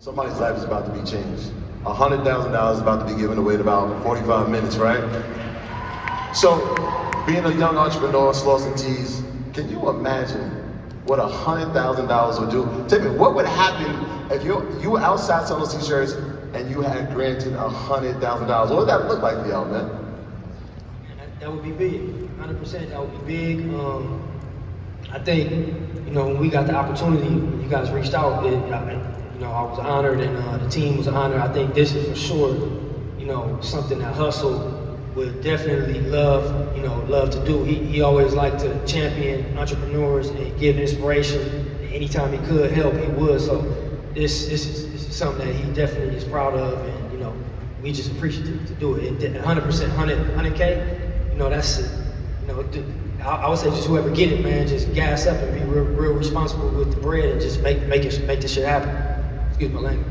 Somebody's life is about to be changed. $100,000 is about to be given away in about 45 minutes, right? So, being a young entrepreneur, Slauson Tees, can you imagine what $100,000 would do? Tell me, what would happen if you were outside selling those t-shirts and you had granted $100,000? What would that look like for y'all, man? That would be big, 100%. That would be big. I think, when we got the opportunity, when you guys reached out, I was honored and the team was honored. I think this is for sure, something that Hussle would definitely love to do. He always liked to champion entrepreneurs and give inspiration. Anytime he could help, he would. So this is something that he definitely is proud of, and we just appreciate to do it. And 100%, 100K, that's I would say just whoever get it, man, just gas up and be real responsible with the bread and just make this shit happen. Excuse my language.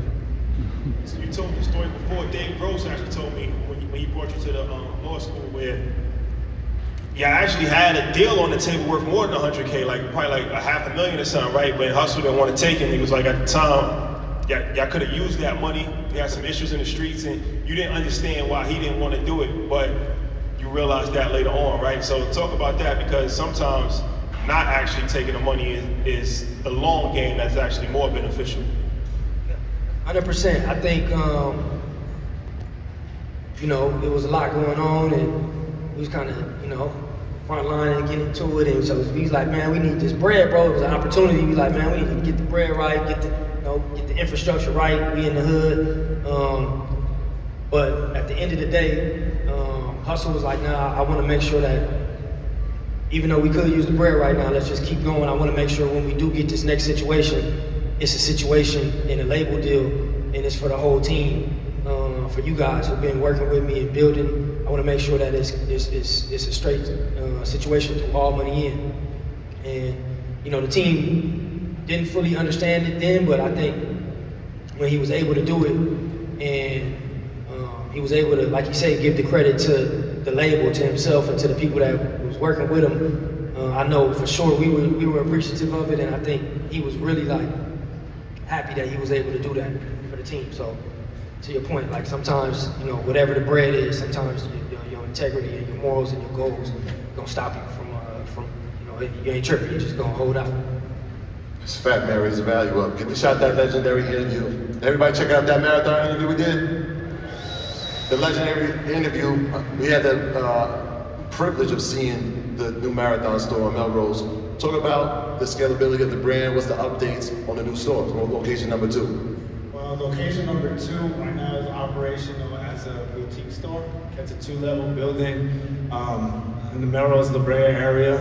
So you told me the story before. Dave Rose actually told me when he brought you to the law school where I actually had a deal on the table worth more than 100K, probably like $500,000 or something, right? But Hussle didn't want to take it. And he was like, at the time, y'all could have used that money. We had some issues in the streets, and you didn't understand why he didn't want to do it, but you realized that later on, right? So talk about that, because sometimes not actually taking the money is the long game that's actually more beneficial. 100%. I think, it was a lot going on, and we was kind of, front line and getting into it. And so he's like, man, we need this bread, bro. It was an opportunity. We like, man, we need to get the bread right, get the infrastructure right. We in the hood. But at the end of the day, Hussle was like, nah, I want to make sure that even though we could use the bread right now, let's just keep going. I want to make sure when we do get this next situation, it's a situation in a label deal, and it's for the whole team. For you guys who've been working with me and building, I want to make sure that it's a straight situation through all money in. And the team didn't fully understand it then, but I think when he was able to do it, and he was able to, like you say, give the credit to the label, to himself, and to the people that was working with him. I know for sure we were appreciative of it, and I think he was really happy that he was able to do that for the team. So to your point, sometimes, whatever the bread is, sometimes your integrity and your morals and your goals gonna stop you from you ain't tripping, you're just gonna hold out. It's a fact, man, raise the value up. Get to shot that legendary interview. Everybody check out that marathon interview we did. The legendary interview, we had the privilege of seeing the new marathon store on Melrose. Talk about the scalability of the brand, what's the updates on the new store, location number 2. Well, location number 2 right now is operational as a boutique store. It's a 2-level building in the Melrose, La Brea area.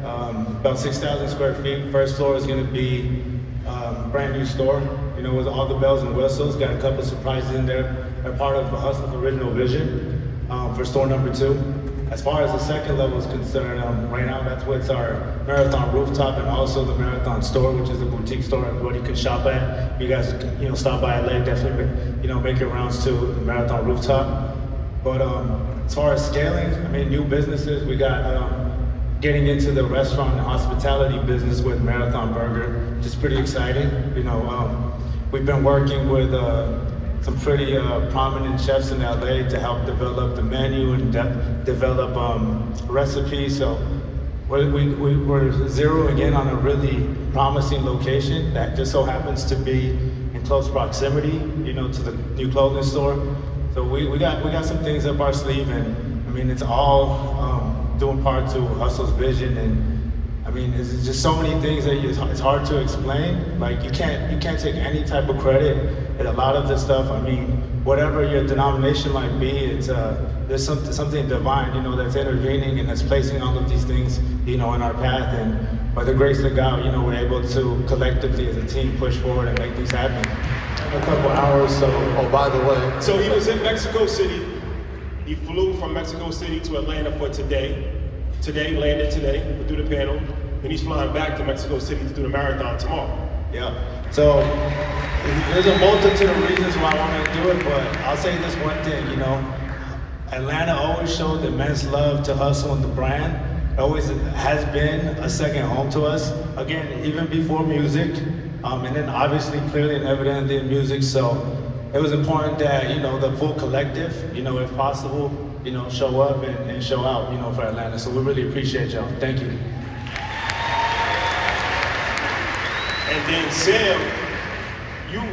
About 6,000 square feet. First floor is going to be a brand new store, with all the bells and whistles. Got a couple of surprises in there. They're part of Hussle's original vision for store number 2. As far as the second level is concerned, right now that's what's our marathon rooftop, and also the marathon store, which is a boutique store everybody can shop at. You guys, stop by LA, definitely, make your rounds to the marathon rooftop. But as far as scaling, new businesses, we got getting into the restaurant and hospitality business with Marathon Burger, which is pretty exciting. We've been working with some pretty prominent chefs in LA to help develop the menu and develop recipes. So we're zeroing in on a really promising location that just so happens to be in close proximity, to the new clothing store. So we got some things up our sleeve, and it's all doing part to Hussle's vision. And it's just so many things that it's hard to explain. You can't take any type of credit. And a lot of this stuff, whatever your denomination might be, it's there's something divine, that's intervening and that's placing all of these things, in our path. And by the grace of God, we're able to collectively as a team push forward and make these happen. In a couple hours. So, by the way, so he was in Mexico City. He flew from Mexico City to Atlanta for today. Landed today to do the panel. Then he's flying back to Mexico City to do the marathon tomorrow. Yeah. So there's a multitude of reasons why I want to do it, but I'll say this one thing, Atlanta always showed immense love to Hussle and the brand. It always has been a second home to us. Again, even before music, And then obviously, clearly and evidently in music. So it was important that, you know, the full collective, you know, if possible, you know, show up and show out, you know, for Atlanta. So we really appreciate y'all. Thank you. And then Sam,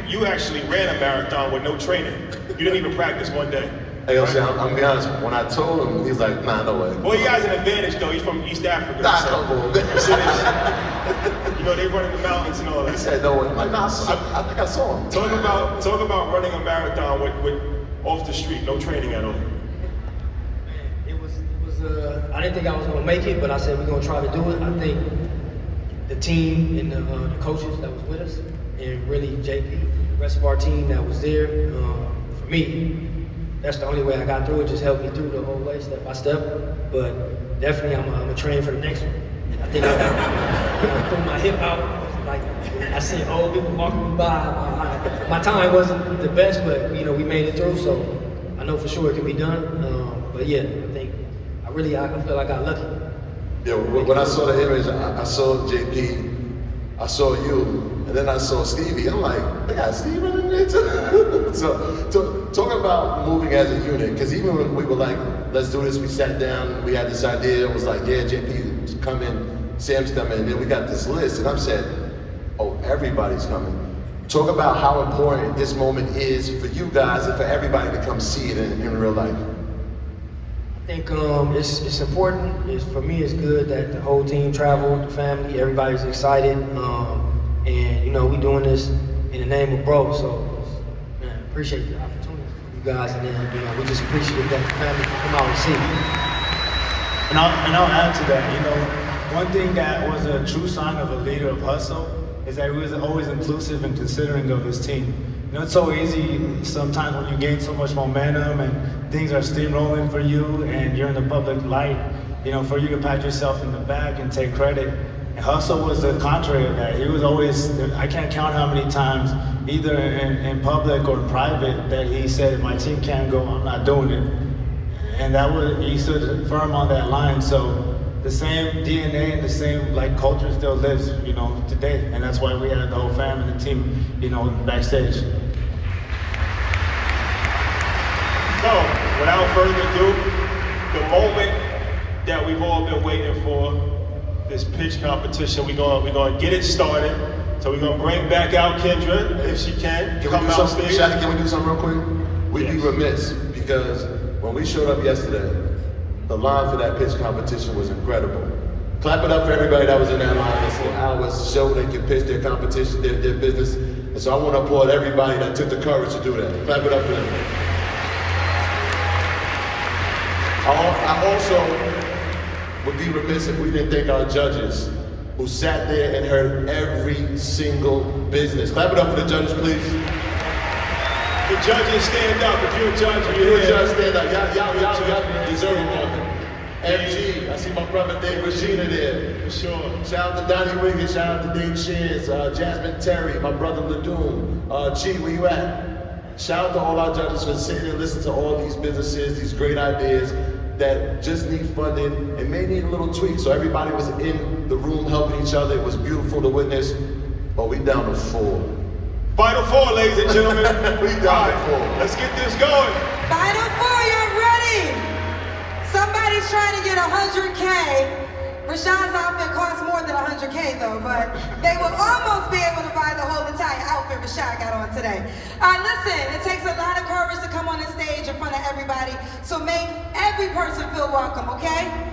you actually ran a marathon with no training. You didn't even practice one day. Hey, yo, Sam, I'm gonna be honest. When I told him, he's like, nah, no way. Well, he has an advantage though. He's from East Africa. Nah, so, come on, you know, they run in the mountains and all that. He said no way. I'm like, nah, I think I saw him. Talk about running a marathon with off the street, no training at all. It was I didn't think I was gonna make it, but I said we're gonna try to do it. I think the team and the coaches that was with us, and really JP, the rest of our team that was there, for me, that's the only way I got through it. Just helped me through the whole way, step by step. But definitely, I'm gonna train for the next one. I think I threw my hip out. Like I see old people walking me by. My time wasn't the best, but you know we made it through. So I know for sure it can be done. But yeah, I think I feel like I got lucky. Yeah, when I saw the image, I saw JP, I saw you, and then I saw Stevie. I'm like, they got Steve in there too. So talk about moving as a unit, because even when we were like, let's do this, we sat down, we had this idea. It was like, yeah, JP's coming, Sam's coming, and then we got this list, and I'm saying, oh, everybody's coming. Talk about how important this moment is for you guys and for everybody to come see it in real life. I think it's important. For me, it's good that the whole team traveled, the family, everybody's excited, and you know we doing this in the name of bro. So, man, appreciate the opportunity for you guys, and then you know we just appreciate that the family can come out and see. And I'll add to that. You know, one thing that was a true sign of a leader of hustle is that he was always inclusive and considering of his team. You know, it's so easy sometimes when you gain so much momentum and things are steamrolling for you and you're in the public light, you know, for you to pat yourself in the back and take credit. And Hustle was the contrary of that. He was always, I can't count how many times, either in public or in private, that he said, if my team can't go, I'm not doing it. And he stood firm on that line. So the same DNA and the same like culture still lives, you know, today. And that's why we had the whole fam and the team, you know, backstage. So, without further ado, the moment that we've all been waiting for, this pitch competition, we're gonna get it started. So we're gonna bring back out Kendra, if she can. Come out stage. Can we do something real quick? We'd be remiss, because when we showed up yesterday, the line for that pitch competition was incredible. Clap it up for everybody that was in that line. This whole hours show they could pitch their competition, their business. And so I want to applaud everybody that took the courage to do that. Clap it up for them. I also would be remiss if we didn't thank our judges who sat there and heard every single business. Clap it up for the judges, please. The judges stand up. If you're a judge, You're a judge, stand up. Y'all deserve more. MG, I see my brother Dave Regina there. For sure. Shout out to Donnie Wiggins, shout out to Dave Shears, Jasmine Terry, my brother Ladoon. G, where you at? Shout out to all our judges for sitting and listening to all these businesses, these great ideas that just need funding and may need a little tweak. So everybody was in the room helping each other. It was beautiful to witness, but we down to 4. Final 4, ladies and gentlemen. We down to 4. Let's get this going. Final 4, you're ready. Somebody's trying to get 100K. Rashad's outfit costs more than 100K though, but they will almost be able to buy the whole entire outfit Rashad got on today. Listen, it takes a lot of courage to come on the stage in front of everybody, so make every person feel welcome, okay?